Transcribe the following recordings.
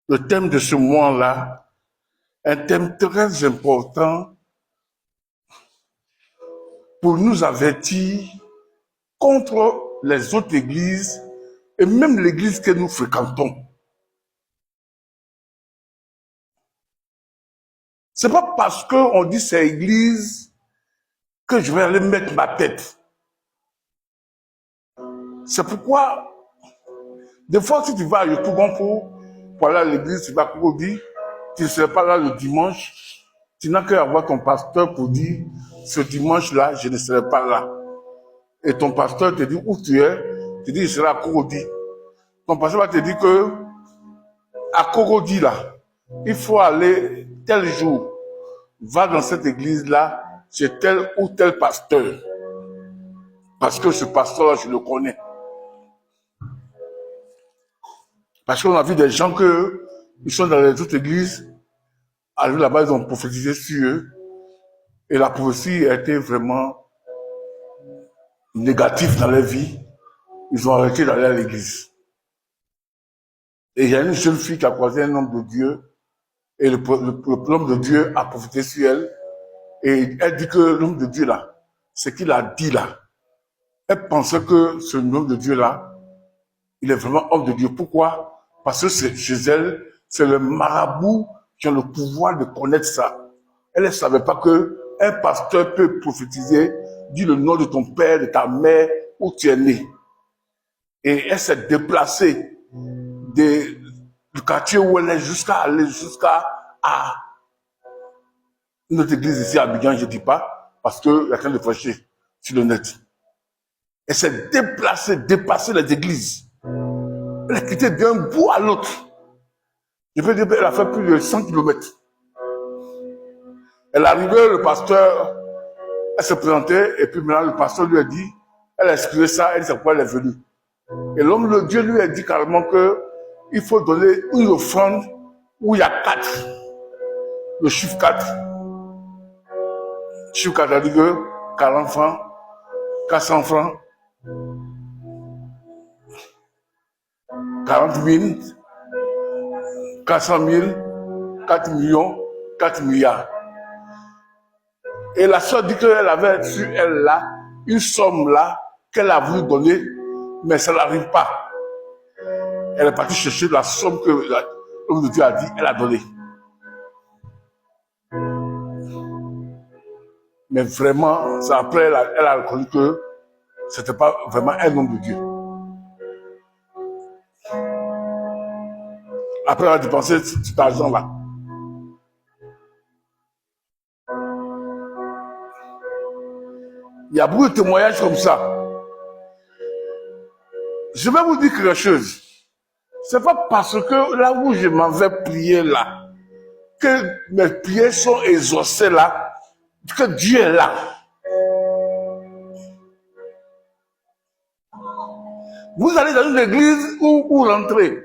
Le thème de ce mois-là, un thème très important pour nous avertir contre les autres églises et même l'église que nous fréquentons. C'est pas parce qu'on dit c'est église que je vais aller mettre ma tête. C'est pourquoi, des fois, si tu vas à Yotougonpo pour aller à l'église, tu vas à Kouroudi, tu ne seras pas là le dimanche, tu n'as qu'à avoir ton pasteur pour dire, ce dimanche-là, je ne serai pas là. Et ton pasteur te dit où tu es, tu dis, je serai à Kouroudi. Ton pasteur va te dire que, à Kouroudi, là, il faut aller tel jour, va dans cette église-là, chez tel ou tel pasteur. Parce que ce pasteur-là, je le connais. Parce qu'on a vu des gens ils sont dans les autres églises, arrivés là-bas, ils ont prophétisé sur eux, et la prophétie a été vraiment négative dans leur vie. Ils ont arrêté d'aller à l'église. Et il y a une jeune fille qui a croisé un homme de Dieu, et l'homme de Dieu a prophétisé sur elle, et elle dit que l'homme de Dieu là, ce qu'il a dit là, elle pensait que ce homme de Dieu là, il est vraiment homme de Dieu. Pourquoi? Parce que chez elle, c'est le marabout qui a le pouvoir de connaître ça. Elle ne savait pas qu'un pasteur peut prophétiser, dire le nom de ton père, de ta mère, où tu es né. Et elle s'est déplacée du quartier où elle est jusqu'à notre église ici à Abidjan, je ne dis pas, parce qu'il y a quelqu'un de prêcher sur le net. Elle s'est déplacée, dépassée les églises. Elle a quitté d'un bout à l'autre. Je peux dire qu'elle a fait plus de 100 kilomètres. Elle est arrivée, le pasteur, elle se présentait, et puis maintenant le pasteur lui a dit, elle a excusé ça, elle dit c'est pourquoi elle est venue. Et l'homme de Dieu lui a dit carrément qu'il faut donner une offrande où il y a 4. Le chiffre 4. Le chiffre 4 a dit que 40 francs, 400 francs, 40 000, 400 000, 4 millions, 4 milliards. Et la soeur dit qu'elle avait sur elle là, une somme là, qu'elle a voulu donner, mais ça n'arrive pas. Elle est partie chercher la somme que l'homme de Dieu a dit, elle a donné. Mais vraiment, ça après, elle a reconnu que c'était pas vraiment un homme de Dieu. Après, elle a dépensé cet argent-là. Il y a beaucoup de témoignages comme ça. Je vais vous dire quelque chose. C'est pas parce que là où je m'en vais prier là, que mes prières sont exaucées là, que Dieu est là. Vous allez dans une église où vous rentrez,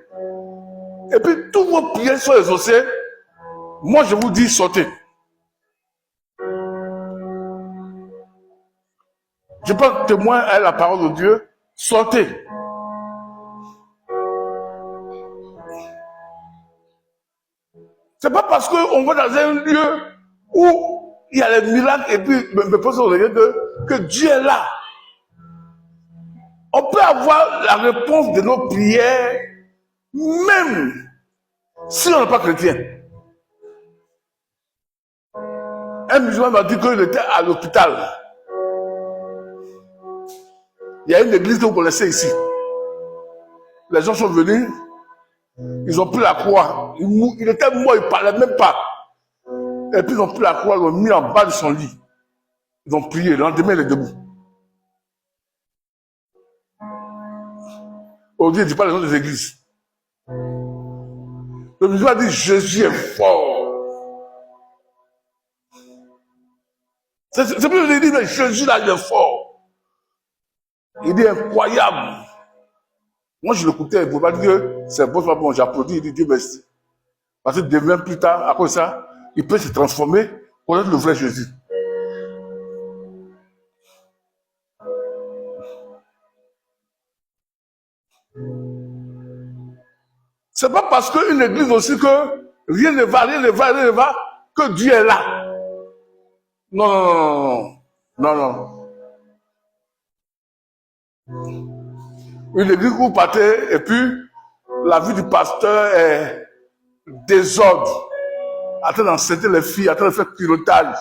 et puis tous vos prières sont exaucées, moi je vous dis sortez. Je peux témoigner à la parole de Dieu, sortez. C'est pas parce qu'on va dans un lieu où il y a les miracles et puis que Dieu est là. On peut avoir la réponse de nos prières même si on n'est pas chrétien. Un musulman m'a dit qu'il était à l'hôpital. Il y a une église que vous connaissez ici. Les gens sont venus, ils ont pris la croix. Il était mort, il ne parlait même pas. Et puis ils ont pris la croix, ils l'ont mis en bas de son lit. Ils ont prié, le lendemain il est debout. Aujourd'hui, il ne dit pas les noms des églises. Le musulman dit Jésus est fort. C'est plus que je dis, mais Jésus là, il est fort. Il est incroyable. Moi, je l'écoutais, il ne pouvait pas dire que c'est bon, j'applaudis, il dit Dieu merci. Parce que demain, plus tard, après ça, il peut se transformer, connaître le vrai Jésus. C'est pas parce qu'une église aussi que rien ne va, que Dieu est là. Non, non, non, non, non. Une église où vous partez et puis la vie du pasteur est désordre, en train d'enceinte les filles, en train de faire pilotage.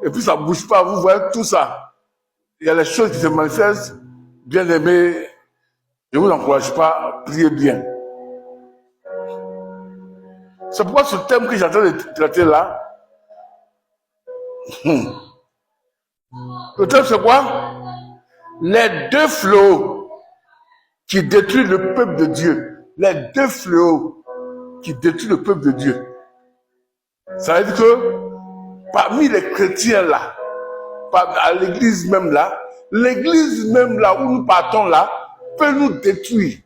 Et puis ça ne bouge pas, vous voyez tout ça. Il y a les choses qui se manifestent. Bien aimé, je ne vous encourage pas, priez bien. C'est pourquoi ce thème que j'entends de traiter là, le thème c'est quoi? Les deux fléaux qui détruisent le peuple de Dieu. Les deux fléaux qui détruisent le peuple de Dieu. Ça veut dire que parmi les chrétiens là, à l'église même là où nous partons là, peut nous détruire.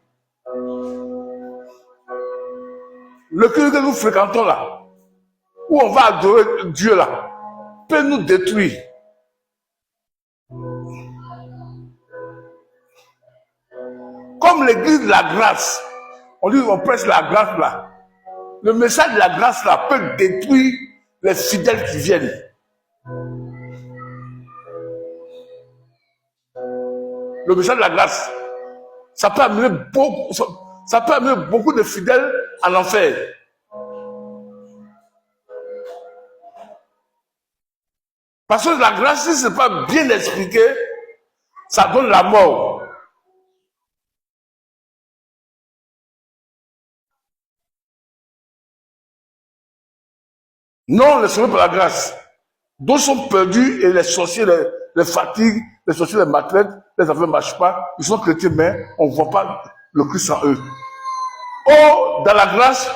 Le culte que nous fréquentons là, où on va adorer Dieu là, peut nous détruire. Comme l'église de la grâce, on dit on prêche la grâce là. Le message de la grâce là peut détruire les fidèles qui viennent. Le message de la grâce, ça peut amener beaucoup de fidèles en enfer. Parce que la grâce, si ce n'est pas bien expliqué, ça donne la mort. Non, les sauvés par la grâce. D'autres sont perdus et les sorciers les fatiguent, les sorciers les maltraitent, les affaires ne marchent pas. Ils sont chrétiens, mais on ne voit pas le Christ en eux. Oh, dans la grâce,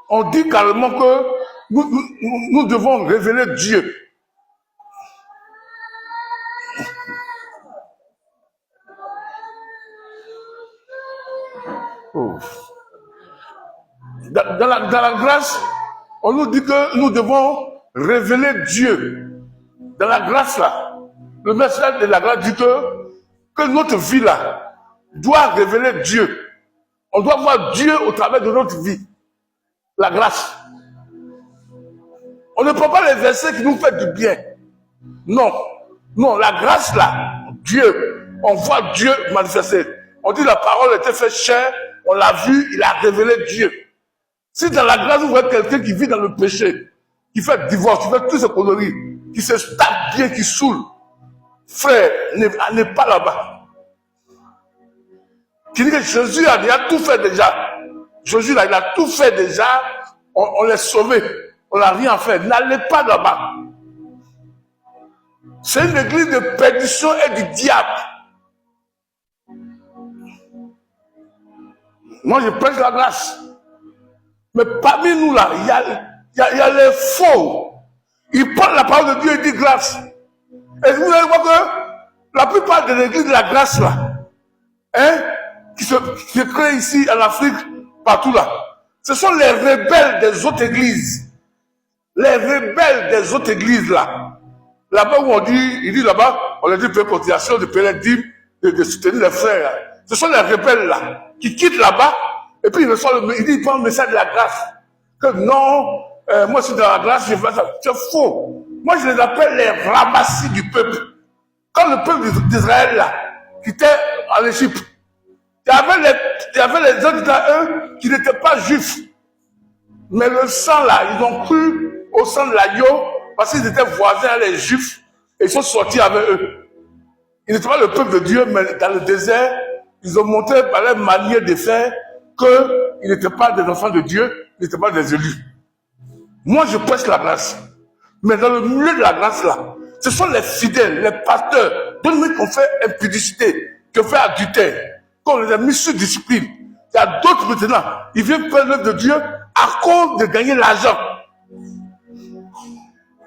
on dit carrément que nous devons révéler Dieu. Oh. Dans la grâce, on nous dit que nous devons révéler Dieu. Dans la grâce là, le message de la grâce dit que notre vie là doit révéler Dieu. On doit voir Dieu au travers de notre vie. La grâce. On ne prend pas les versets qui nous font du bien. Non. Non, la grâce là, Dieu, on voit Dieu manifester. On dit la parole était faite chair, on l'a vu, il a révélé Dieu. Si dans la grâce, vous voyez quelqu'un qui vit dans le péché, qui fait divorce, qui fait toutes ces conneries, qui se tape bien, qui saoule, frère, n'est pas là-bas. Qui dit que Jésus il a tout fait déjà. Jésus là, il a tout fait déjà, on l'a sauvé, on n'a rien fait. N'allez pas là-bas. C'est une église de perdition et du diable. Moi, je prêche la grâce. Mais parmi nous là, il y a les faux. Ils parlent la parole de Dieu et disent grâce. Et vous allez voir que la plupart de l'église de la grâce là, qui se crée ici en Afrique, partout là, ce sont les rebelles des autres églises. Les rebelles des autres églises là. Là-bas où on dit, il dit là-bas, on a dit payer cotisation, de payer les dîmes, de soutenir les frères. Ce sont les rebelles là, qui quittent là-bas, et puis il prend le message de la grâce. Que non, moi je suis dans la grâce, je fais ça. C'est faux. Moi je les appelle les ramassis du peuple. Quand le peuple d'Israël là, qui était en Égypte, il y avait les autres d'Israël qui n'étaient pas juifs. Mais le sang là, ils ont cru au sang de l'agneau, parce qu'ils étaient voisins les juifs, et ils sont sortis avec eux. Ils n'étaient pas le peuple de Dieu, mais dans le désert, ils ont montré par leur manière de faire qu'ils n'étaient pas des enfants de Dieu, ils n'étaient pas des élus. Moi, je prêche la grâce. Mais dans le milieu de la grâce là, ce sont les fidèles, les pasteurs, donne-moi qu'on fait impudicité, qu'on fait adultère, qu'on les a mis sous discipline. Il y a d'autres maintenant, ils viennent faire l'œuvre de Dieu à cause de gagner l'argent.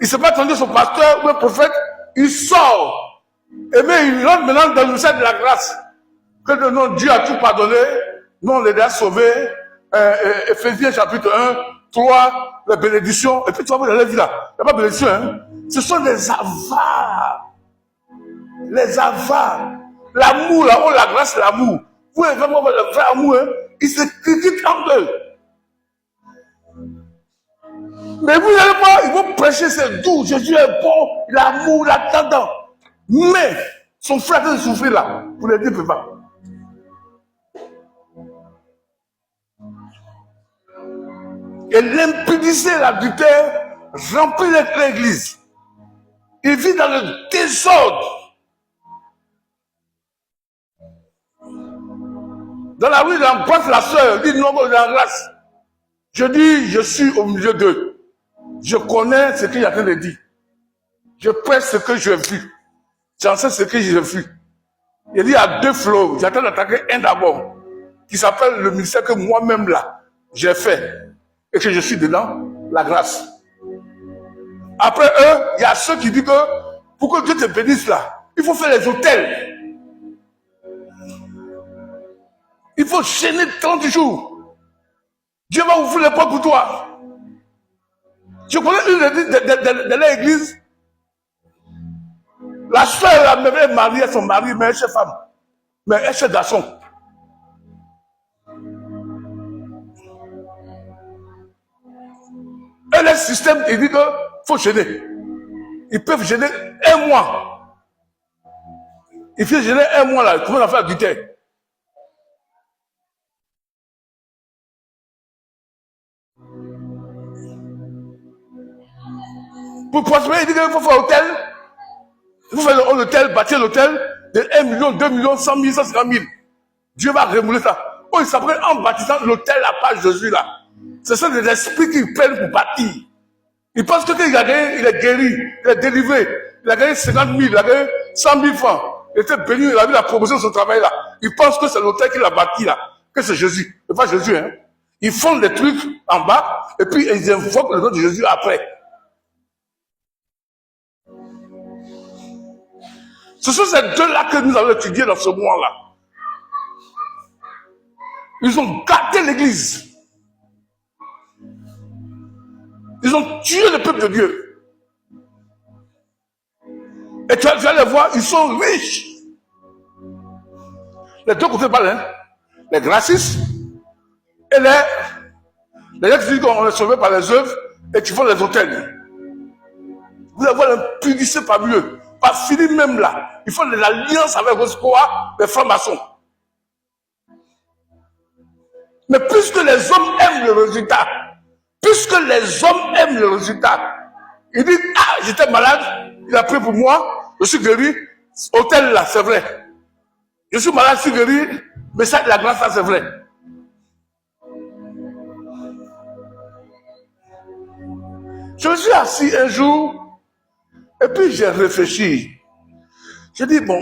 Il ne s'est pas attendu son pasteur ou un prophète, il sort. Et bien il rentre maintenant dans le message de la grâce. Que non, Dieu a tout pardonné, non, on les a sauvés. Éphésiens chapitre 1, 3, la bénédiction. Et puis tu vas voir dans la vie là, il n'y a pas de bénédiction. Hein? Ce sont des avares. Les avares. L'amour là, oh la grâce, l'amour. Pour les vrais amour, hein, ils se critiquent entre eux. Mais vous n'allez pas, ils vont prêcher, c'est doux, Jésus est bon, l'amour, l'attendant. Mais son frère qui souffre là, vous ne le dites pas. Et l'impudicité et l'adultère remplit l'église. Il vit dans le désordre. Dans la rue, il embrasse la soeur, il dit non, il en grâce. Je dis, je suis au milieu d'eux. Je connais ce qu'il y a train de dire. Je prête ce que j'ai vu. J'en sais ce que j'ai vu. Il dit, il y a deux flots. J'attends d'attaquer un d'abord, qui s'appelle le ministère que moi-même là, j'ai fait. Et que je suis dedans, la grâce. Après eux, il y a ceux qui disent que pour que Dieu te bénisse là, il faut faire les hôtels. Il faut chaîner 30 jours. Dieu va ouvrir les portes pour toi. Je connais une de l'église. La soeur est mariée, son mari, mais elle est femme. Mais elle est garçon. Et le système, il dit qu'il faut gêner. Ils peuvent gêner un mois. Il faut gêner un mois là. Comment on a fait du thé? Pour prospérer, il dit qu'il faut faire l'hôtel. Il faut faire l'hôtel, bâtir l'hôtel de 1 million, 2 millions, 100 000, 150 000. Dieu va remouler ça. Oh, il s'apprête en bâtissant l'hôtel à part Jésus là. Ce sont des esprits qui prennent pour bâtir. Ils pensent que qu'il a gagné, il est guéri, il est délivré. Il a gagné 50 000, il a gagné 100 000 francs. Il était béni, il a vu la promotion de son travail là. Ils pensent que c'est l'hôtel qu'il a bâti là, que c'est Jésus. C'est pas Jésus, hein. Ils font des trucs en bas et puis ils invoquent le nom de Jésus après. Ce sont ces deux-là que nous allons étudier dans ce mois-là. Ils ont gâté l'église. Ils ont tué le peuple de Dieu. Et tu vas les voir, ils sont riches. Les deux côtés parlent, hein? Les gracistes et les gens qui disent qu'on est sauvé par les œuvres et qui font les hôtels. Vous allez voir l'impudicité parmi eux. Pas fini même là. Ils font des alliances avec quoi? Les francs-maçons. Mais puisque les hommes aiment le résultat, il dit, ah, j'étais malade, il a pris pour moi, je suis guéri, hôtel là, c'est vrai. Je suis malade, je suis guéri, mais ça, la grâce là, c'est vrai. Je me suis assis un jour, et puis j'ai réfléchi. J'ai dit, bon,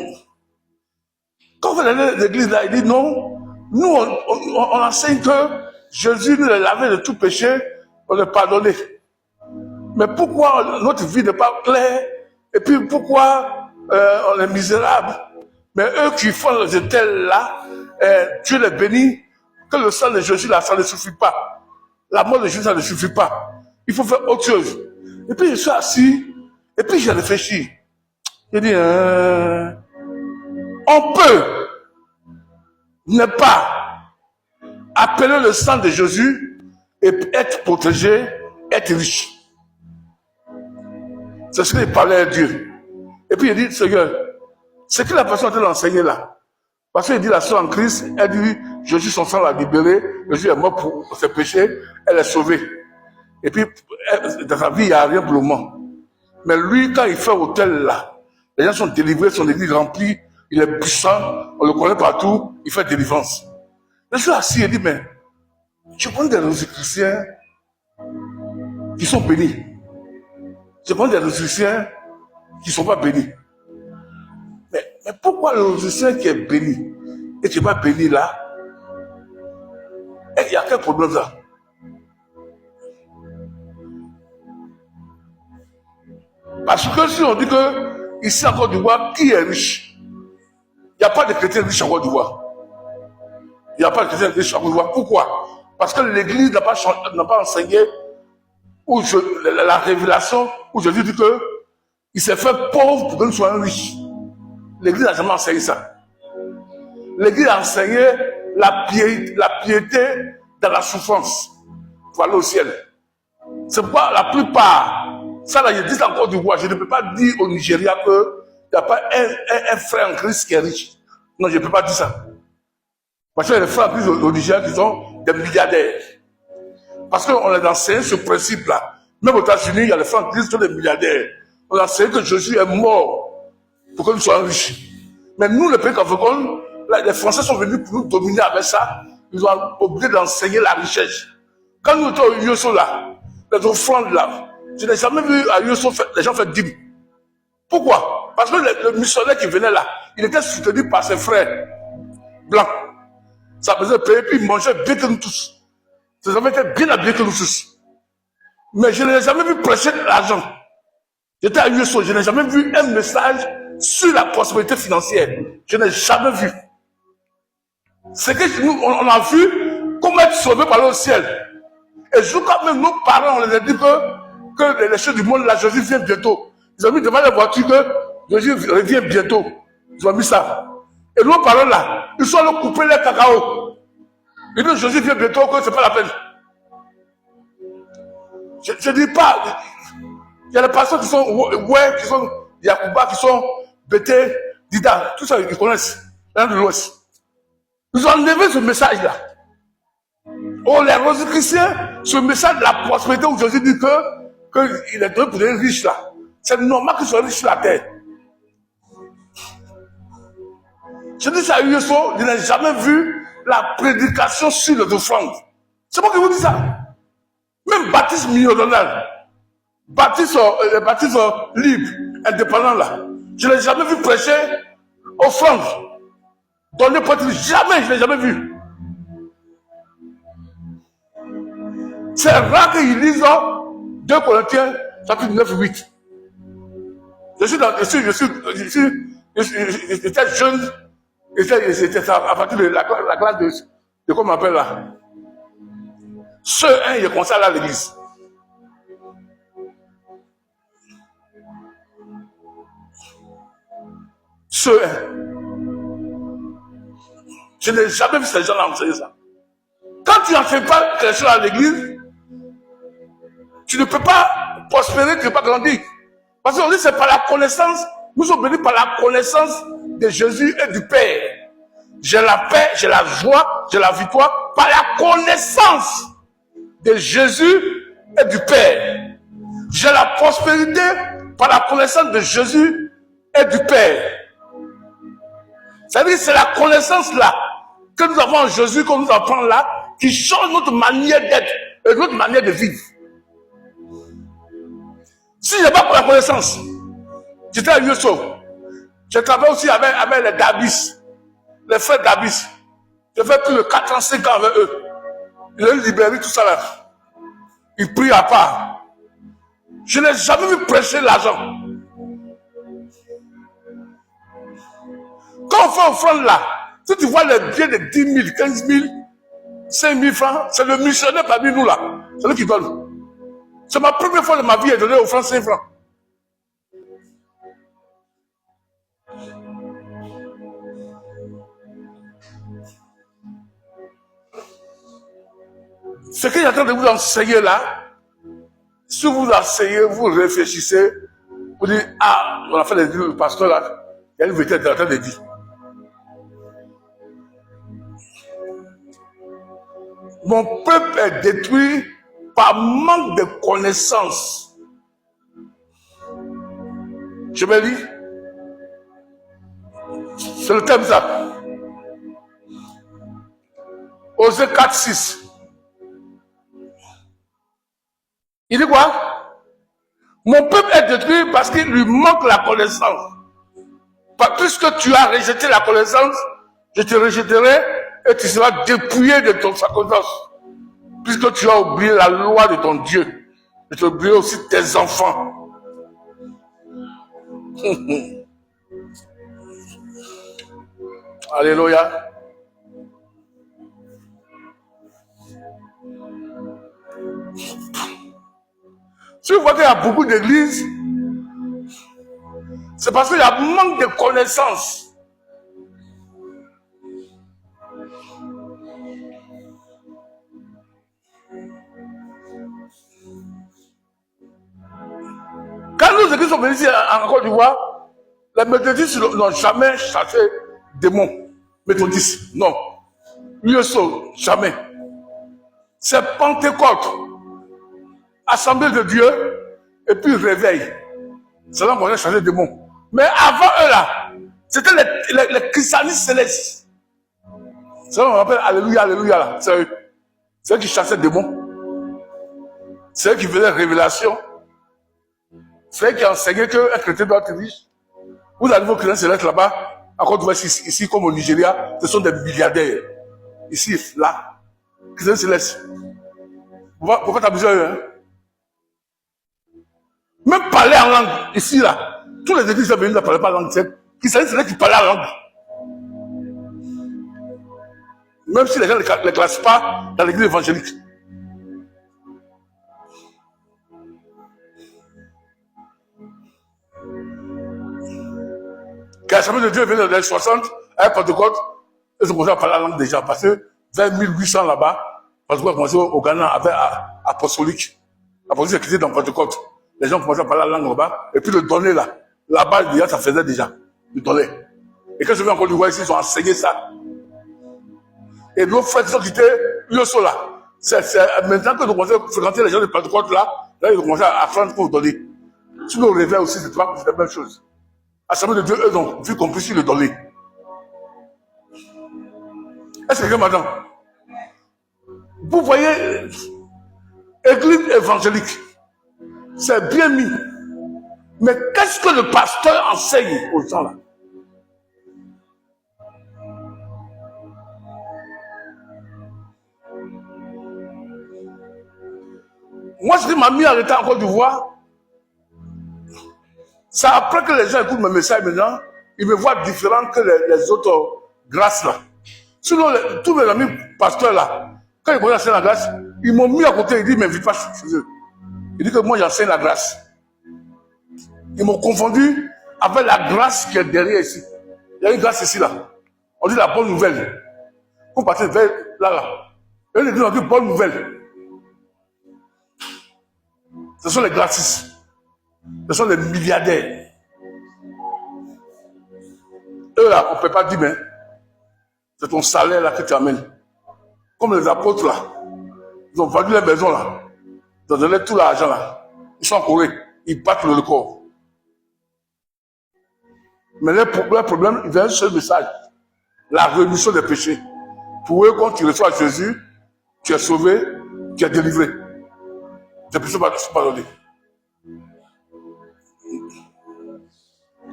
quand vous allez à l'église là, il dit non, nous on enseigne que Jésus nous a lavé de tout péché, on le pardonné. Mais pourquoi notre vie n'est pas claire? Et puis pourquoi on est misérable? Mais eux qui font les hôtels là, Dieu les bénit, que le sang de Jésus là, ça ne suffit pas. La mort de Jésus, ça ne suffit pas. Il faut faire autre chose. Et puis je suis assis, et puis j'ai réfléchi. J'ai dit, on peut ne pas appeler le sang de Jésus et être protégé, être riche. C'est ce qu'il parlait à Dieu. Et puis il dit, Seigneur, ce que la personne est en train d'enseigner là, parce qu'il dit la soeur en Christ, elle dit, Jésus, son sang l'a libéré, Jésus est mort pour ses péchés, elle est sauvée. Et puis, dans sa vie, il n'y a rien pour le moment. Mais lui, quand il fait hôtel là, les gens sont délivrés, son église remplie, il est puissant, on le connaît partout, il fait délivrance. Je suis assis et dit, mais je prends des chrétiens qui sont bénis. Je prends des chrétiens qui ne sont pas bénis. Mais pourquoi le chrétien qui est béni et qui n'est pas béni là, il y a quel problème là? Parce que si on dit que ici en Côte d'Ivoire, qui est riche? Il n'y a pas de chrétiens riches en Côte d'Ivoire. Il n'y a pas de chrétiens riches en Côte d'Ivoire. Pourquoi? Parce que l'église n'a pas enseigné la révélation où Jésus dit que il s'est fait pauvre pour que nous soyons riches. L'église n'a jamais enseigné ça. L'église a enseigné la piété dans la souffrance pour aller au ciel. C'est pourquoi la plupart, ça là, je dis encore du roi, je ne peux pas dire au Nigeria qu'il n'y a pas un frère en Christ qui est riche. Non, je ne peux pas dire ça. Parce que les frères en Christ au Nigeria qui sont des milliardaires. Parce qu'on a enseigné ce principe-là. Même aux États-Unis, il y a les frères en Christ qui sont des milliardaires. On a enseigné que Jésus est mort pour que nous soyons riches. Mais nous, le pays francophone, les Français sont venus pour nous dominer avec ça. Ils ont obligé d'enseigner la richesse. Quand nous étions au Yosso là, les offrandes là, je n'ai jamais vu à Yosso les gens faire dîme. Pourquoi? Parce que le missionnaire qui venait là, il était soutenu par ses frères blancs. Ça faisait payer, puis il mangeait bien que nous tous. Ces hommes étaient bien habillés que nous tous. Mais je n'ai jamais vu prêcher l'argent. J'étais à Yosso, je n'ai jamais vu un message sur la prospérité financière. Je n'ai jamais vu. C'est que nous, on a vu comment être sauvé par le ciel. Et jusqu'à même nos parents, on les a dit que les choses du monde, là, Jésus vient bientôt. Ils ont mis devant la voiture que Jésus revient bientôt. Ils ont mis ça. Et nos parents là, ils sont allés couper les cacao. Ils disent Jésus vient bientôt, que c'est pas la peine. Je ne dis pas. Il y a des personnes qui sont qui sont Yacouba, qui sont Bété, Dida, tout ça, ils connaissent. L'un de l'Ouest. Ils ont enlevé ce message-là. Oh, les Rosicruciens, ce message de la prospérité où Jésus dit qu'il est donné pour les riches là. C'est normal qu'ils soient riches sur la terre. Je dis ça à Yosso, je n'ai jamais vu la prédication sur les offrandes. C'est moi qui vous dis ça. Même Baptiste millionnaire, Baptiste libre, indépendant là, je n'ai jamais vu prêcher offrande. Donner pour être jamais, je n'ai jamais vu. C'est rare qu'ils lisent 2 Corinthiens, chapitre 9, 8. J'étais jeune, c'était à partir de la classe de comment on appelle là. Ce 1, il est comme ça là à l'église. Ce 1. Je n'ai jamais vu ces gens-là enseigner ça. Quand tu n'en fais pas quelque chose à l'église, tu ne peux pas prospérer, tu ne peux pas grandir. Parce qu'on dit c'est par la connaissance, nous sommes bénis par la connaissance de Jésus et du Père. J'ai la paix, j'ai la joie, j'ai la victoire par la connaissance de Jésus et du Père. J'ai la prospérité par la connaissance de Jésus et du Père. C'est-à-dire que c'est la connaissance là que nous avons en Jésus, que nous apprend là, qui change notre manière d'être et notre manière de vivre. Si je n'ai pas la connaissance, j'étais à Yosso. Je travaille aussi avec les Dabis, les frères Dabis. J'ai fait plus de 4 ans, 5 ans avec eux. Ils ont libéré tout ça là. Ils prient à part. Je n'ai jamais vu prêcher l'argent. Quand on fait offrande là, si tu vois les biens de 10 000, 15 000, 5 000 francs, c'est le missionnaire parmi nous là. C'est lui qui donne. C'est ma première fois de ma vie à donner offrande 5 francs. Ce que j'attends de vous enseigner là, si vous enseignez, vous réfléchissez, vous dites, ah, on a fait les le pasteur là, il y a une vérité en train de dire. Mon peuple est détruit par manque de connaissances. Je me lis. C'est le thème ça. Osée 4, 6. Il dit quoi? Mon peuple est détruit parce qu'il lui manque la connaissance. Puisque tu as rejeté la connaissance, je te rejetterai et tu seras dépouillé de ton sacerdoce. Puisque tu as oublié la loi de ton Dieu, je te oublié aussi tes enfants. Alléluia. Si vous voyez qu'il y a beaucoup d'églises, c'est parce qu'il y a manque de connaissances. autres églises sont venues ici en Côte d'Ivoire, les méthodistes n'ont jamais chassé démons. Méthodistes, non. L'USO, jamais. C'est Pentecôte, Assemblée de Dieu, et puis réveil. C'est là qu'on a changé de démons. Mais avant eux là, c'était les christianistes célestes. C'est là qu'on appelle Alléluia, Alléluia là. C'est eux. C'est eux qui chassaient des démons. C'est eux qui faisaient révélation. C'est eux qui enseignaient qu'un chrétien doit être riche. Vous allez vos chrétiens célestes là-bas, encore tu ici comme au Nigeria, ce sont des milliardaires. Ici, là. Chrétiens célestes. Vous faites abuser eux, hein? Même parler en langue, ici, là, tous les églises sont venus ne parlaient pas langue. C'est là qui parlaient en langue. Même si les gens ne les classent pas dans l'église évangélique. Quand l'Assemblée de Dieu venait dans les années 60, avec Pentecôte, ils ont commencé à parler la langue déjà. Parce que vers 1800 là-bas, Pentecôte a commencé au Ghana avec apostolique. Apostolique qui était dans Pentecôte. Les gens commençaient à parler la langue là-bas. Et puis le donner là-bas, déjà, ça faisait déjà. Le donner. Et quand je viens encore du Rwanda ici, ils ont enseigné ça. Et nos frères qui ont quitté l'USO là. C'est maintenant que nous commençons à fréquenter les gens de Pentecôte là ils ont commencé à apprendre pour donner. Si nous réveillons aussi, c'est la même chose. Assemblée de Dieu, eux ont vu qu'on puisse le donner. Est-ce que quelqu'un m'entend? Vous voyez, église évangélique, c'est bien mis. Mais qu'est-ce que le pasteur enseigne aux gens là? Moi, je dis, ma mie en état en Côte d'Ivoire. C'est après que les gens écoutent mes messages maintenant, ils me voient différent que les autres grâces là. Sinon, tous mes amis pasteurs là, quand ils commencent à enseigner la grâce, ils m'ont mis à côté, ils disent, m'invite pas chez eux. Ils disent que moi, j'enseigne la grâce. Ils m'ont confondu avec la grâce qui est derrière ici. Il y a une grâce ici là. On dit la bonne nouvelle. Vous partez vers là. Et les gens ont dit bonne nouvelle. Ce sont les gratis. Ce sont les milliardaires. Eux là, on ne peut pas dire, mais c'est ton salaire là que tu amènes. Comme les apôtres là. Ils ont vendu les maisons là. Ils ont donné tout l'argent là. Ils sont en Corée. Ils battent le corps. Mais leur problème, il y a un seul message. La rémission des péchés. Pour eux, quand tu reçois Jésus, tu es sauvé, tu es délivré. Tes péchés sont pardonnés.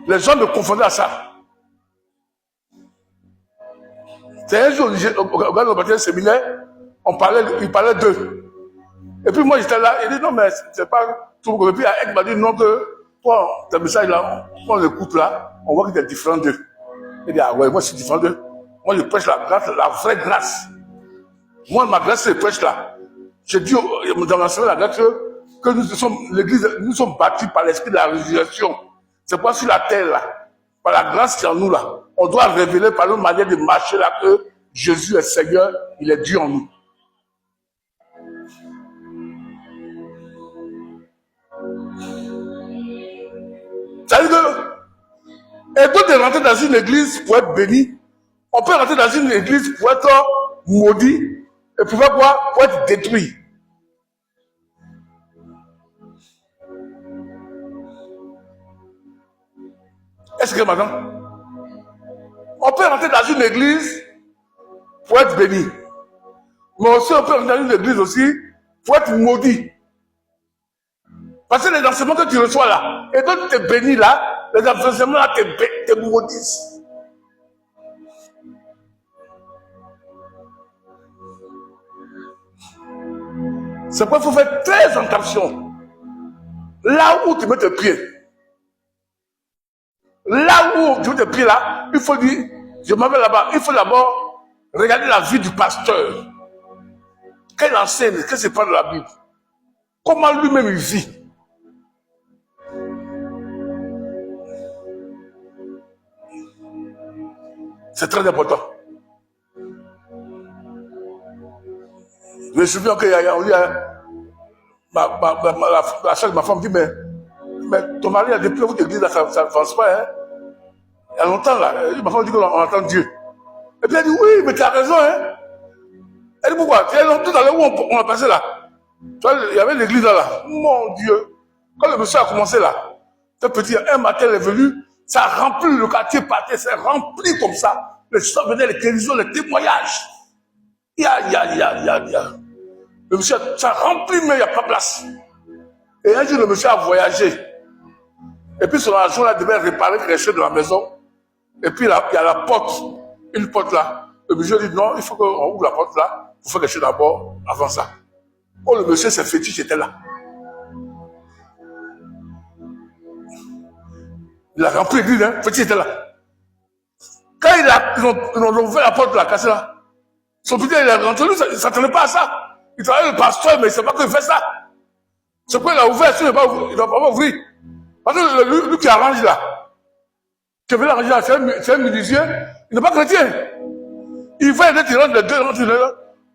Les gens me confondaient à ça. C'est un jour, au baptême séminaire, il parlait d'eux. Et puis moi, j'étais là, il dit non, mais c'est pas tout. Et puis Aïk m'a dit non, que toi, tes messages là, quand on écoute là, on voit que tu es différent d'eux. Il dit, ah ouais, moi je suis différent d'eux. Moi je prêche la grâce, la vraie grâce. Moi, ma grâce, c'est prêche là. J'ai dit dans l'enseignement de la grâce que l'église, nous sommes bâtis par l'esprit de la résurrection. C'est pas sur la terre là. Par la grâce qui est en nous là. On doit révéler par une manière de marcher là que Jésus est Seigneur, il est Dieu en nous. Ça veut dire que, et toi de rentrer dans une église pour être béni, on peut rentrer dans une église pour être maudit, et pour faire quoi? Pour être détruit. Est-ce que maintenant, on peut rentrer dans une église pour être béni, mais aussi on peut rentrer dans une église aussi pour être maudit. Parce que les enseignements que tu reçois là, et donc tu es béni là, les enseignements là te maudissent. C'est pourquoi il faut faire très attention. Là où tu mets tes pieds, là où tu mets tes pieds là, il faut dire, je m'en vais là-bas, il faut d'abord regarder la vie du pasteur. Quelle enseigne, qu'est-ce que c'est pas de la Bible? Comment lui-même il vit? C'est très important. Je me souviens qu'il y a ma soeur de ma femme dit, mais Mais ton mari a depuis votre église, là, ça ne avance pas. Hein. Il y a longtemps, là. Ma femme dit qu'on entend Dieu. Et puis elle dit, oui, mais tu as raison. Hein. Elle dit, pourquoi? Tout à l'heure où on a passé là. Tu vois, il y avait l'église là. Mon Dieu. Quand le monsieur a commencé là, ce petit, un matin, il est venu, ça a rempli le quartier par terre, c'est rempli comme ça. Les gens venaient, les télévisions, les témoignages. Le monsieur, ça remplit, mais il n'y a pas de place. Et un jour, le monsieur a voyagé. Et puis, son argent là devait réparer quelque chose de la maison. Et puis, il y a la porte, une porte là. Le monsieur dit non, il faut qu'on ouvre la porte là, pour faire quelque chose d'abord, avant ça. Oh, le monsieur, ses fétiches étaient là. Il a rempli l'église, hein, fétiche était là. Quand ils ont ouvert la porte de la casse là, son petit, il est rentré, lui, il ne s'attendait pas à ça. Il travaillait le pasteur, mais il ne sait pas qu'il fait ça. C'est pourquoi il a ouvert, il ne doit pas ouvrir. Parce que lui qui arrange là, qui veut l'arranger là, c'est un menuisier, il n'est pas chrétien. Il va aider, il rentre les deux, il rentre les deux.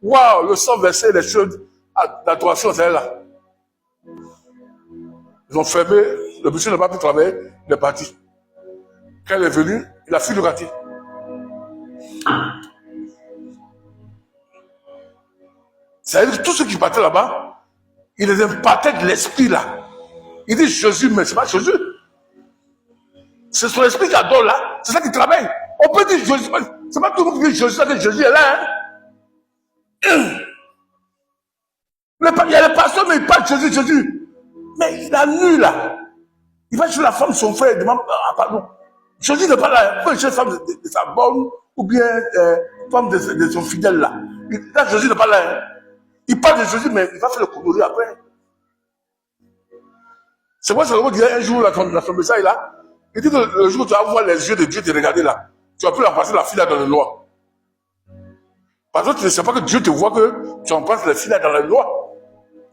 Waouh, le sang versé, les choses d'adoration, c'est là. Ils ont fermé, le monsieur n'a pas pu travailler, il est parti. Quand il est venu, il a fui le quartier. C'est-à-dire que tous ceux qui partaient là-bas, il les impartait de l'esprit là. Il dit Jésus, mais ce n'est pas Jésus. C'est son esprit qui adore là, c'est ça qui travaille. On peut dire Jésus, c'est pas tout le monde qui dit Jésus, ça que Jésus est là. Hein? Il y a les pasteurs, mais il parle de Jésus. Mais il a nu là. Il va chez la femme, son frère, il demande pardon. Jésus n'est pas là. Il peut chez la femme de sa bonne ou bien femme de son fidèle là. Là, Jésus n'est pas là. Hein? Il parle de Jésus, mais il va faire le couloir après. C'est moi, Salomon disait un jour, dans son message là, il dit que le jour où tu vas voir les yeux de Dieu te regarder là, tu vas plus remplacer la fille là dans le noir. Parce que tu ne sais pas que Dieu te voit que tu remplaces la fille là dans le noir.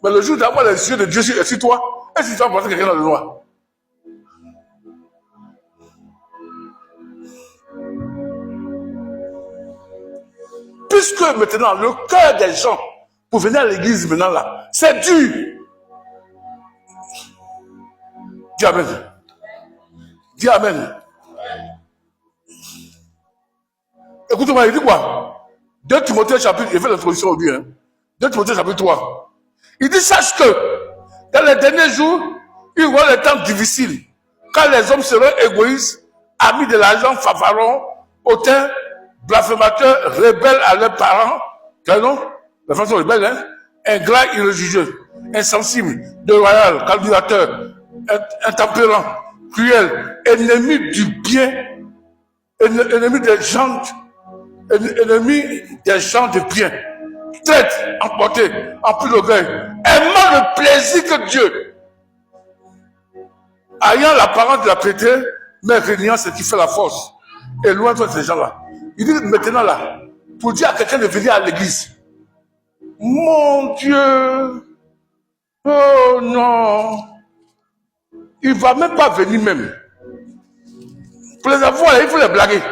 Mais le jour où tu vas voir les yeux de Dieu sur toi, est-ce que tu vas remplacer quelqu'un dans le noir? Puisque maintenant, le cœur des gens, pour venir à l'église maintenant là, c'est dur. Dis Amen. Dis Amen. Écoute-moi, il dit quoi? 2 Timothée chapitre, il fait l'introduction au bien. 2 Timothée chapitre 3. Il dit, sache que dans les derniers jours, il y aura des temps difficiles. Quand les hommes seront égoïstes, amis de l'argent, favarons, hautains, blasphémateurs, rebelles à leurs parents. Quel nom? La façon rebelle, hein? Ingrats, irréligieux, insensibles, déloyaux, calculateurs, intempérants, cruels, ennemis du bien, ennemis des gens de bien, traîtres, emportés, emplis d'orgueil, aimant le plaisir que Dieu, ayant l'apparence de la piété, mais régnant ce qui fait la force. Et loin de ces gens-là. Il dit maintenant là, pour dire à quelqu'un de venir à l'église, mon Dieu, oh non, il ne va même pas venir même. Pour les avoir, il faut les blaguer.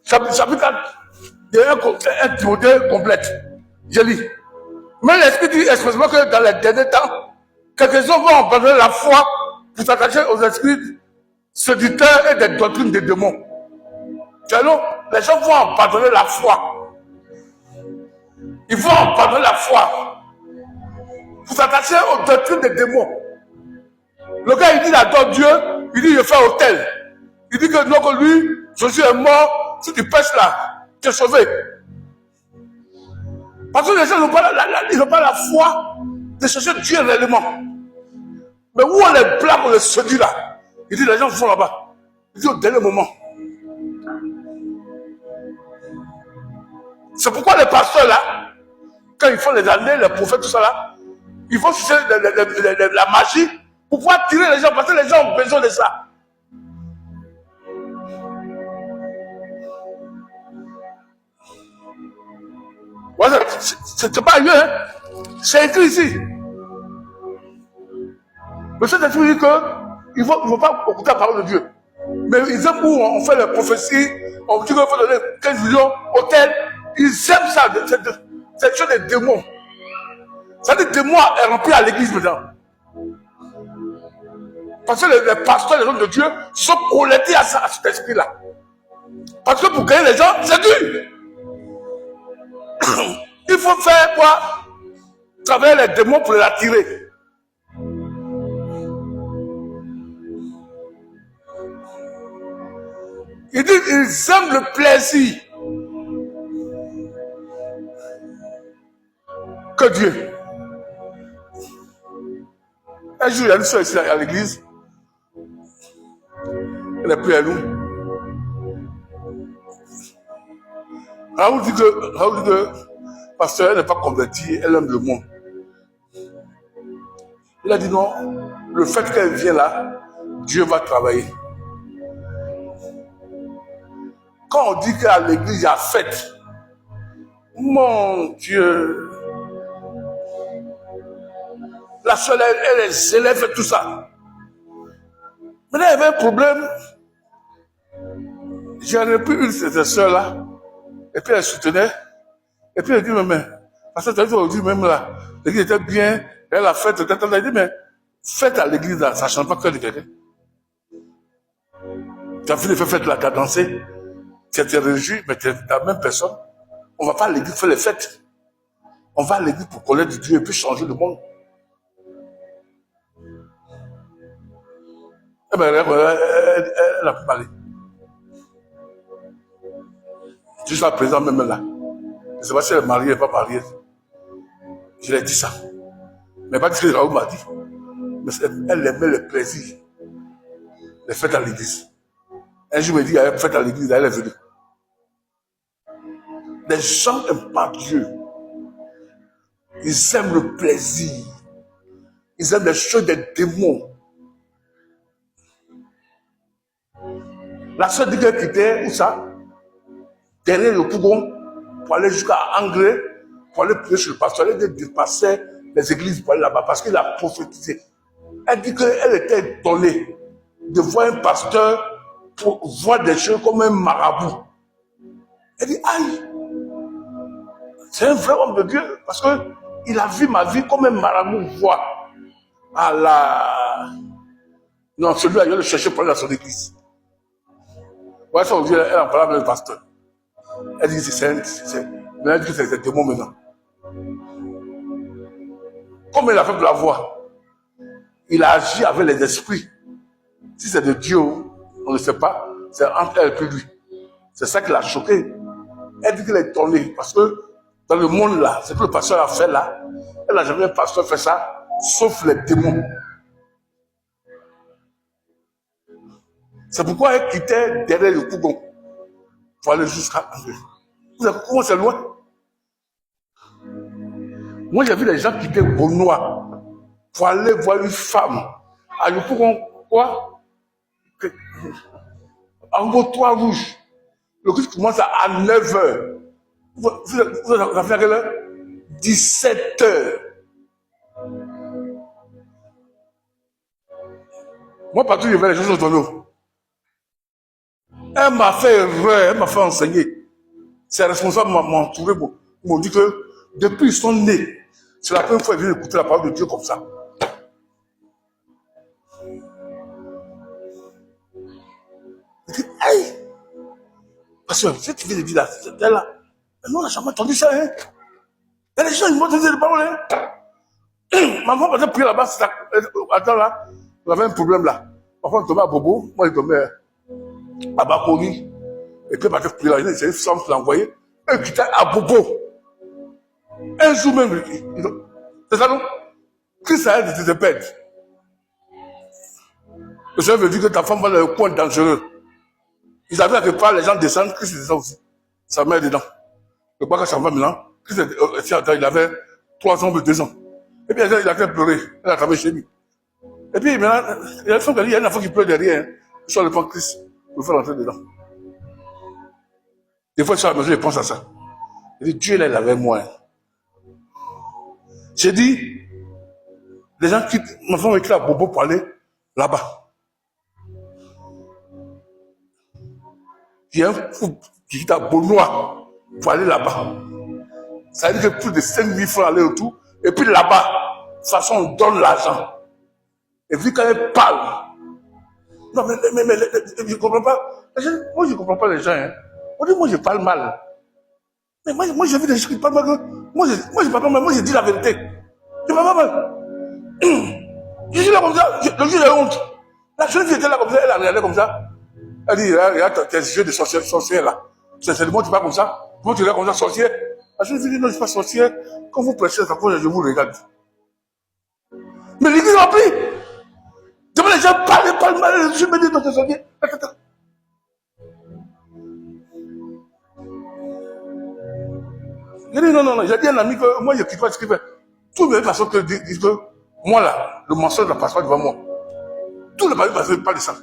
Chapitre 4, il y a un Timothée complète. Je lis. Mais l'Esprit dit expressément que dans les derniers temps, quelques-uns vont abandonner la foi pour s'attacher aux esprits séducteurs et des doctrines des démons. Alors, les gens vont abandonner la foi. Ils vont abandonner la foi pour s'attacher aux doctrines des démons. Le gars, il dit, il adore Dieu, il dit, je fais hôtel. Il dit que non, que lui, Jésus est mort, si tu pêches là, tu es sauvé. Parce que les gens n'ont pas la foi de chercher Dieu réellement. Mais où on les blague, on les séduit là. Il dit, les gens vont là-bas. Il dit, au dernier moment. C'est pourquoi les pasteurs là, quand ils font les années, les prophètes, tout ça là, ils vont chercher la magie pour pouvoir tirer les gens, parce que les gens ont besoin de ça. Ouais, c'est pas mieux, hein? C'est écrit ici. Le Saint-Esprit dit qu'ils ne vont pas écouter la parole de Dieu. Mais ils aiment où on fait les prophéties, on dit qu'il faut donner 15 millions, hôtel. Ils aiment ça, c'est chose des démons. Ça dit démon est rempli à l'église maintenant. Parce que les pasteurs, les hommes de Dieu sont connectés à cet esprit-là. Parce que pour gagner les gens, c'est dur. Il faut faire quoi? Travailler les démons pour les attirer. Il dit ils aiment le plaisir que Dieu. Un jour, il y a une soeur ici à l'église. Elle est plus à nous. Raoul dit que pasteur, elle n'est pas convertie, elle aime le monde. Il a dit non, le fait qu'elle vienne là, Dieu va travailler. Quand on dit qu'à l'église, il y a fête, mon Dieu, la soeur, elle les élève et tout ça. Maintenant, il y avait un problème. J'en ai pris une de ces soeurs-là, et puis elle soutenait, et puis elle dit, mais, parce que tu as dit aujourd'hui même là, l'église était bien, elle a fait, elle a dit, mais fête à l'église là, ça ne change pas que de quelqu'un. Tu as vu les fêtes là, tu as dansé, tu t'es réjoui, mais tu es la même personne. On ne va pas à l'église faire les fêtes. On va à l'église pour connaître Dieu et puis changer le monde. Eh bien, elle a pu parler. Jusqu'à présent, même là. Je ne sais pas si elle est mariée ou pas mariée. Je lui ai dit ça. Mais pas ce que Raoul m'a dit. Mais elle aimait le plaisir. Les fêtes à l'église. Un jour, il me dit, il y a une fête à l'église, elle est venue. Les gens n'aiment pas Dieu. Ils aiment le plaisir. Ils aiment les choses des démons. La soeur dit qu'elle quittait, où ça? Derrière le Pougon, pour aller jusqu'à Anglais, pour aller prier sur le pasteur. Elle dépassait les églises pour aller là-bas parce qu'il a prophétisé. Elle dit qu'elle était étonnée de voir un pasteur pour voir des choses comme un marabout. Elle dit, aïe, c'est un vrai homme de Dieu parce qu'il a vu ma vie comme un marabout voit. Ah là, non, celui-là, il va le chercher pour aller dans son église. Ouais, ça aujourd'hui, elle en parle avec le pasteur. Elle dit, c'est un démon maintenant. Comme il a fait pour la voir, il a agi avec les esprits. Si c'est de Dieu, on ne sait pas, c'est entre elle et lui. C'est ça qui l'a choqué. Elle dit qu'elle est étonnée parce que dans le monde là, ce que le pasteur a fait là, elle n'a jamais un pasteur fait ça, sauf les démons. C'est pourquoi elle quittait derrière le Pougon pour aller jusqu'à Anglais. Vous savez comment c'est loin? Moi, j'ai vu les gens quitter Beaunois pour aller voir une femme à le Pougon, quoi? En gros, Trois Rouges. Le culte commence à 9h. Vous avez fait à quelle heure? 17h. Moi, partout, il y avait les choses dans l'eau. Elle m'a fait erreur, elle m'a fait enseigner. Ses responsables m'ont entouré, m'ont dit que depuis ils sont nés, c'est la première fois qu'ils viennent écouter la parole de Dieu comme ça. Je dis, aïe! Parce que ce que tu viens de dire là, c'est elle là. Mais nous, on n'a jamais entendu ça, hein. Et les gens, ils m'ont donné des paroles, hein. Maman, quand elle priait là-bas, attends là, on avait un problème là. Parfois, on tombait à Bobo, moi, je tombais à Bakoni. Et puis, quand elle priait là, c'est une femme qui l'a envoyé. Elle quittait à Bobo. Un jour même, c'est ça non? Christ a aidé de te perdre. Le Seigneur veut dire que ta femme va dans le coin dangereux. Ils avaient quelque part, les gens descendent, Christ descend aussi. Sa mère est dedans. Le quoi que sa femme maintenant, Christ il avait 3 ans ou 2 ans. Et puis il a fait pleurer. Elle a travaillé chez lui. Et puis maintenant, il y a une enfant qui pleure derrière. Il sort le prend Christ pour le faire rentrer dedans. Des fois, sur la maison, je pense à ça. Je dis, Dieu là, il avait moi. J'ai dit, les gens quittent, ma femme écrit à Bobo pour aller là-bas. Il y a un couple qui quitte à Beaunois pour aller là-bas. Ça veut dire que plus de 5 000 francs aller-retour, Et puis là-bas, de toute façon, on donne l'argent. Et vu quand elle parle, non, mais je ne comprends pas. Moi, je ne comprends pas les gens. Hein. On dit, moi, je parle mal. Mais moi j'ai vu des gens qui parlent mal. Moi, je parle pas mal. Moi, je dis la vérité. Je parle pas mal. Je suis là comme ça. Le juge a honte. La jeune fille était là comme ça. Elle a regardé comme ça. Elle dit, regarde tes yeux de sorcière là. C'est le mot, tu parles comme ça. Moi, tu regardes comme ça, sorcière. La jeune fille dit, non, je ne suis pas sorcière. Quand vous prêchez ça, je vous regarde. Mais l'église est remplie. Devant les gens parlent mal. Je me dis, non, c'est sorcière. J'ai dit, non. J'ai dit à un ami que moi, je ne quitte pas ce qu'il fait. Toutes les personnes qui disent que moi, là, le mensonge ne passe pas devant moi. Tous les personnes parlent de ça.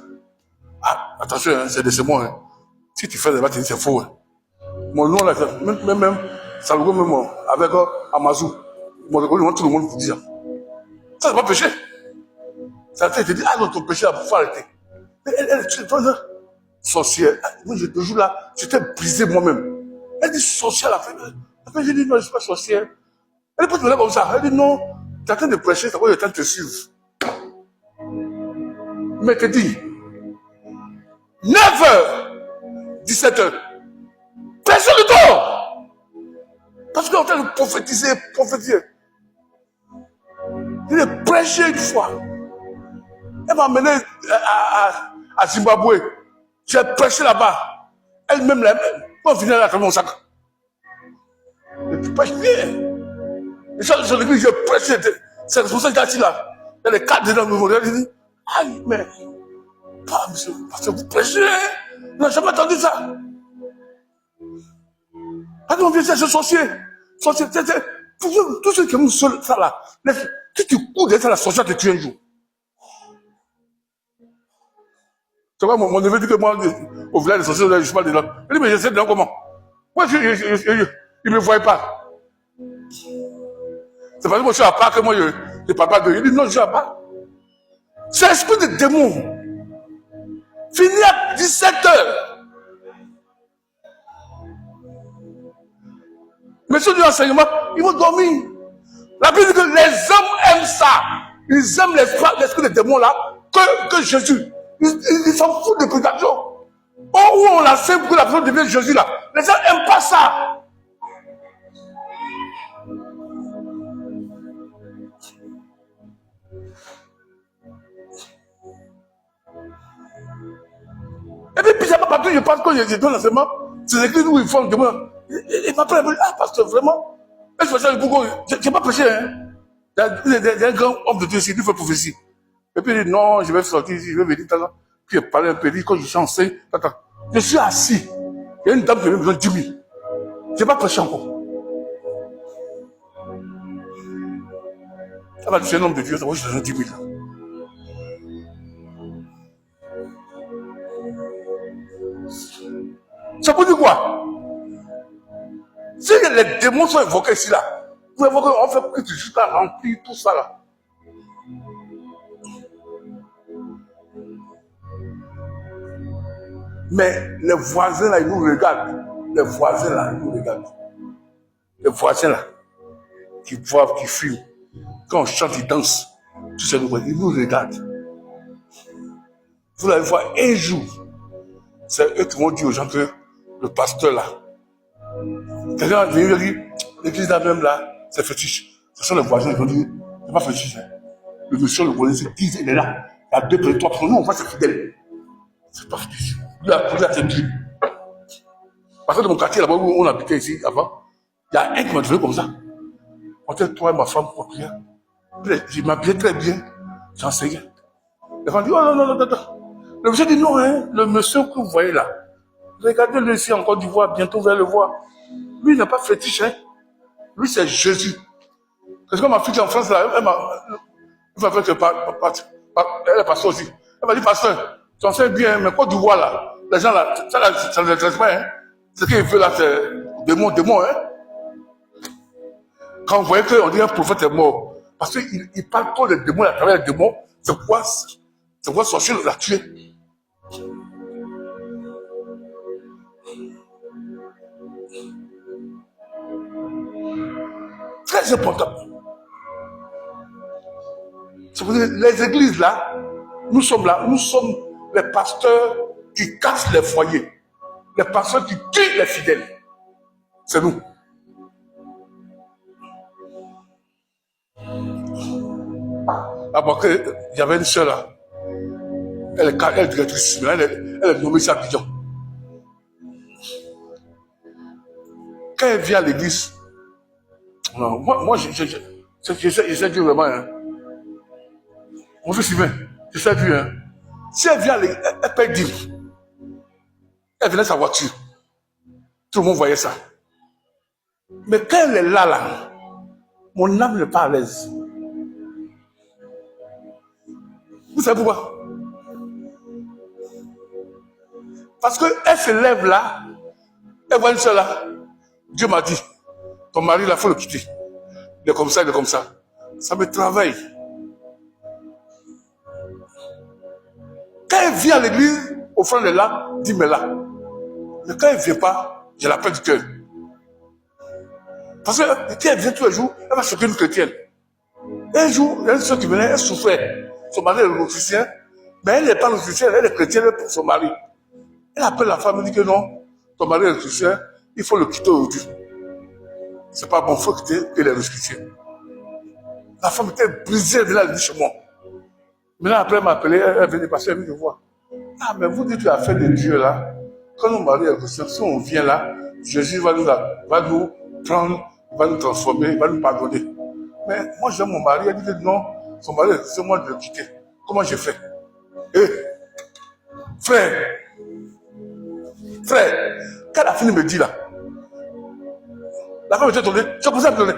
Ah, attention, hein, c'est de ce mot. Hein. Si tu fais des bâtiments, c'est faux. Hein. Mon nom, là, même Salomon, même avec Amazou, tout le monde vous dit ça. Ça, c'est pas péché. Ça te dit, ah non, ton péché, il faut arrêter. Mais tu es sorcière. Moi, je te jure là, j'étais brisé moi-même. Elle dit sorcière, la fête. Après, j'ai dit, non, je ne suis pas sorcière. Elle n'est pas toujours là comme ça. Elle dit, non, tu es en train de prêcher, c'est quoi le temps de te suivre. Mais te dit, 9h, 17h, personne ne dort. Parce qu'on est en train de prophétiser. Il est prêché une fois. Elle m'a amené à Zimbabwe. J'ai prêché là-bas. Elle-même, quand on finit là, comme mon sac. Et tu prêches bien. Et ça, sur l'église, j'ai prêché. C'est responsable d'Ati là. Il y a les cadres dans le modèle. Il dit, aïe, mais, pas, monsieur, parce que vous prêchez. On n'a jamais entendu ça. Ah non, viens, c'est sorcier. Sorcier, tous ceux qui aiment ça là. Si tu cours derrière la sorcière, te tue un jour. Tu vois, mon neveu dit que moi, au village des sorciers, je ne suis pas dedans. Il dit, mais je sais dedans comment. Moi, il ne me voit pas. C'est parce que moi, je suis à part que moi, je ne parle pas de. Il dit, non, je suis à part. C'est l'esprit de démon. Fini à 17h. Mais ceux du enseignement, ils vont dormir. La Bible dit que les hommes aiment ça. Ils aiment l'esprit de démon là, que Jésus. Ils s'en foutent de prédication. Oh, où on la sait pour que la personne devienne Jésus là. Les gens n'aiment pas ça. Et puis, bizarrement, partout, je pense que je donne l'enseignement. C'est l'église où ils font le démon. Il m'appelle, ah, pasteur, vraiment. Et je fais ça, je n'ai pas prêché, hein. Il y a un grand homme de Dieu ici, il fait prophétie. Et puis il dit, non, je vais sortir ici, je vais venir, puis il parlait un peu, il dit, quand je suis enseigne, je suis assis. Il y a une dame qui a besoin de 10 000. Je n'ai pas prêché encore. Elle m'a dit, c'est un homme de Dieu, moi je suis 10 000. Ça veut dire quoi? Si les démons sont évoqués ici, là, vous évoquez, on fait que tu jusqu'à remplir tout ça, là. Mais les voisins, là, ils nous regardent. Les voisins, là, ils nous regardent. Les voisins, là, qui voient, qui fument. Quand on chante, ils dansent. Tous ces nouveaux, ils nous regardent. Vous allez voir un jour. C'est eux qui vont dire aux gens que le pasteur, là, quelqu'un va venir dire, l'église là même là, c'est fétiche. Ce sont les voisins qui vont dire, c'est pas fétiche. Hein. Le monsieur, le voisin, il est là. Il y a 2, 3, 3. Nous, on voit c'est fidèle. C'est pas fétiche. Lui a posé à ses pieds. Parce que dans mon quartier, là-bas où on habitait ici avant, il y a un qui m'a trouvé comme ça. On était toi et ma femme pour prier. Je m'habillais très bien. J'enseignais. Les gens disent, oh non. Le monsieur dit, non, hein, le monsieur que vous voyez là, regardez-le ici en Côte d'Ivoire, bientôt vous allez le voir. Lui, il n'a pas fétiche, hein. Lui, c'est Jésus. Parce que ma fille en France, là, elle m'a fait elle est pasteur aussi. Elle m'a dit, pasteur, tu enseignes bien, mais Côte d'Ivoire là, les gens là, ça ne les intéresse pas, hein. Ce qu'il veut là, c'est démon, hein. Quand vous voyez qu'on dit un prophète est mort, parce qu'il parle trop des démons à travers les démons, c'est quoi sorcier l'a tué. Très important. Les églises là, nous sommes les pasteurs qui cassent les foyers, les pasteurs qui tuent les fidèles. C'est nous. Alors qu'il y avait une soeur là, elle est directrice, elle est nommée ici à Abidjan. Quand elle vient à l'église, non, moi j'essaie de dire vraiment, hein, mon fils Sylvain, j'essaie de dire, hein, si elle vient à l'église, elle peut dire, elle venait sa voiture, tout le monde voyait ça. Mais quand elle est là, mon âme n'est pas à l'aise. Vous savez pourquoi? Parce qu'elle se lève là, elle voit une soeur là. Dieu m'a dit, ton mari là, il faut le quitter. Il est comme ça, il est comme ça. Ça me travaille. Quand elle vient à l'église, au fond de là, dis mais là. Mais quand elle ne vient pas, j'ai la paix du cœur. Parce que quand elle vient tous les jours, elle va choquer une chrétienne. Un jour, il y a une soeur qui venait, elle souffrait. Son mari est chrétien, mais elle n'est pas chrétienne, elle est chrétienne pour son mari. Elle appelle la femme et dit que non, ton mari est chrétien, il faut le quitter aujourd'hui. C'est pas bon, il faut quitter et les chrétiens. La femme était brisée, elle venait à l'église chez moi. Maintenant, après, elle m'a appelé, elle venait passer, elle me voir. Ah, mais vous dites l'affaire de Dieu là. Quand nos maris est chrétien, si on vient là, Jésus va nous prendre, va nous transformer, va nous pardonner. Mais moi, j'aime mon mari, elle dit que non, son mari est chrétien, moi de le quitter. Comment j'ai fait? Frère, quand la fille me dit là, la femme était tombée, j'ai commencé à pleurer.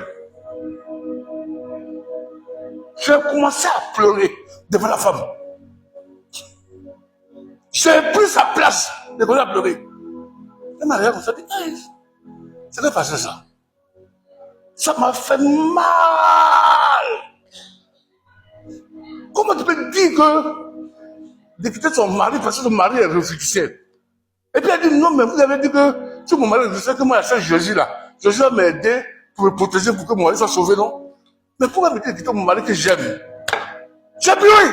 J'ai commencé à pleurer devant la femme. J'ai pris sa place, j'ai commencé à pleurer. Elle m'a regardé comme ça, dit, hey, c'est pas passé ça. Ça m'a fait mal. Comment tu peux dire que de quitter son mari parce que son mari est réfugié? Et puis elle dit, non, mais vous avez dit que si mon mari est réfugié, que moi, j'ai Jésus là. Jésus va m'aider pour me protéger, pour que mon mari soit sauvé, non? Mais pourquoi me dire de quitter mon mari que j'aime? J'ai pleuré.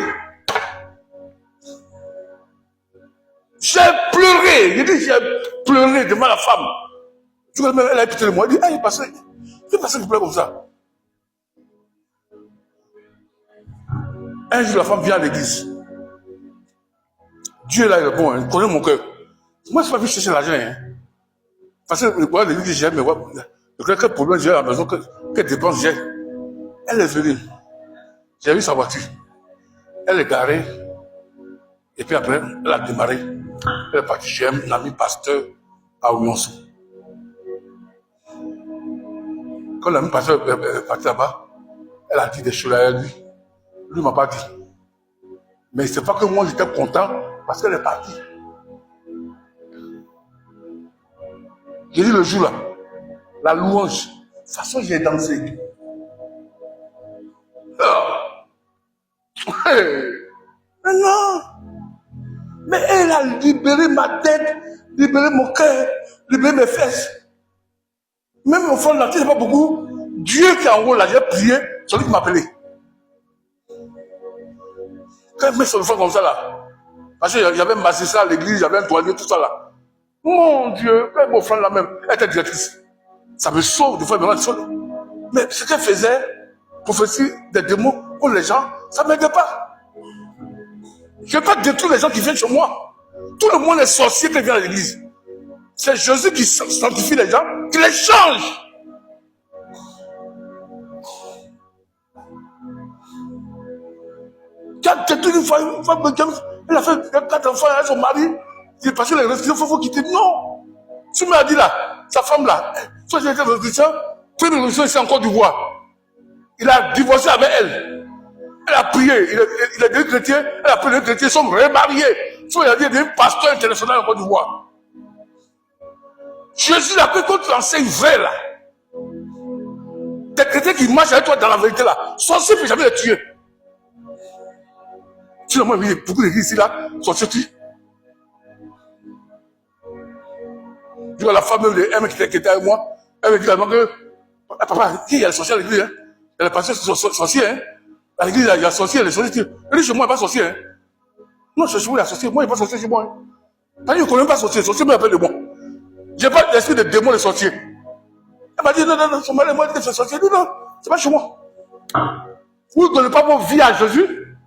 J'ai pleuré. J'ai dit, j'ai pleuré devant la femme. Tu vois, elle a pitié de moi. Elle dit, ah, il est passé que tu pleures comme ça. Un jour, la femme vient à l'église. Dieu là, il est bon, hein, il connaît mon cœur. Moi, je ne suis pas venu chercher l'argent. Hein. Parce que le problème de l'église, j'ai, mais quel problème j'ai à la maison, quelle dépense j'ai. Elle est venue. J'ai vu sa voiture. Elle est garée. Et puis après, elle a démarré. Elle est partie chez un ami pasteur à Ouionsou. Quand l'ami pasteur est parti là-bas, elle a dit des choses à lui. Lui ne m'a pas dit. Mais c'est pas que moi j'étais content parce qu'elle est partie. J'ai dit le jour là, la louange, de toute façon j'ai dansé. Mais non! Mais elle a libéré ma tête, libéré mon cœur, libéré mes fesses. Même au fond de la tête, c'est pas beaucoup. Dieu qui est en haut là, j'ai prié, c'est lui qui m'a appelé. Quand il met sur le fond comme ça là, parce qu'il y avait un magistrat à l'église, il y avait un douanier, tout ça là. Mon Dieu, quand mon frère là même, elle était directrice. Ça me sauve, des fois, maintenant, sauve. Mais ce qu'elle faisait, prophétie des démons pour les gens, ça ne m'aidait pas. Je ne vais pas détruire les gens qui viennent chez moi. Tout le monde est sorcier qui vient à l'église. C'est Jésus qui sanctifie les gens, qui les change. Tu as détruit une femme, elle a fait 4 enfants avec son mari. Il est passé les réfugiés, il faut quitter. Non. Tu m'as dit là, sa femme là, soit j'ai été réfugié, puis le réfugié ici en Côte d'Ivoire. Il a divorcé avec elle. Elle a prié, il est devenu chrétien, elle a pris les chrétiens, ils sont remariés. Soit il a dit devenu pasteur international en Côte d'Ivoire. Jésus a pris quand tu enseignes vrai là. Des chrétiens qui marchent avec toi dans la vérité là, sorcier ne peut jamais les tuer. Tu vois, il y a beaucoup d'églises ici là, sorcier tue. Tu vois, la femme même qui était avec moi, elle me dit que papa, qui est le sorcier à l'église, hein? Elle est passée sorcier, hein? À l'église, il y a sorcier, les sorciers. Il dit chez moi, il n'y a pas sorcier. Hein. Non, chez moi, il y a sorcier. Moi, il n'y a pas sorcier chez moi. Hein. Quand je ne connais pas sorcier, sorcier me rappelle de moi. Je n'ai pas l'esprit de démon de sorcier. Elle m'a dit non, son mari, moi, c'est sorcier. Non, non, c'est pas chez moi. Vous ne donnez pas vos vies à Jésus.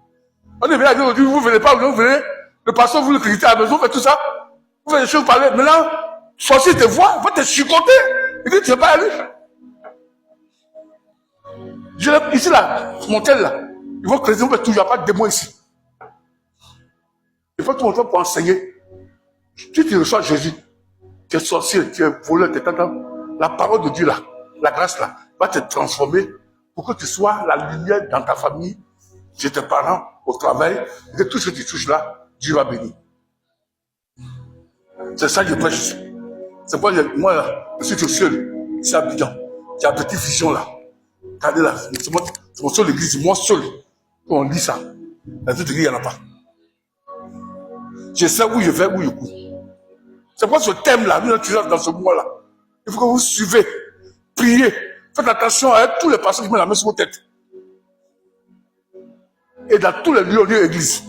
On est venu à dire aujourd'hui, vous ne venez pas, vous venez, le pasteur, vous le critiquez à la maison, vous faites tout ça. Vous faites des choses parler. Maintenant, sorcier te voit, va te chicoter. Il dit, tu n'es pas à lui. Ici, là, mon tel, là, ils vont creuser, il n'y a pas de démon ici. Il faut tout mon temps pour enseigner. Si tu reçois Jésus, tu es sorcier, tu es voleur, tu es tentant. La parole de Dieu, là, la grâce, là, va te transformer pour que tu sois la lumière dans ta famille, chez tes parents, au travail, et que tout ce que tu touches là, Dieu va bénir. C'est ça que je prêche. C'est pourquoi moi, là, je suis tout seul, ici à Abidjan. J'ai un petit vision là. Regardez là, c'est mon seul église, moi seul. Quand on lit ça, la toute église, il n'y en a pas. Je sais où je vais, où je cours. C'est pourquoi ce thème-là, nous sommes dans ce mois-là. Il faut que vous suivez, priez, faites attention à tous les pasteurs qui mettent la main sur vos têtes. Et dans tous les lieux de l'église.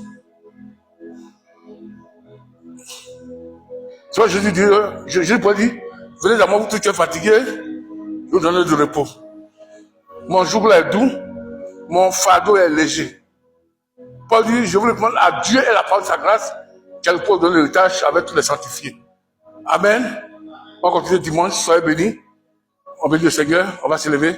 Tu vois, Jésus pourrait dire, venez à moi, vous tous qui êtes fatigués, je vous donne du repos. Mon joug là est doux, mon fardeau est léger. Paul dit, je vous demande à Dieu et la parole de sa grâce, qu'elle peut donner l'héritage avec tous les sanctifiés. Amen. On continue dimanche, soyez bénis. On bénit le Seigneur, on va se lever.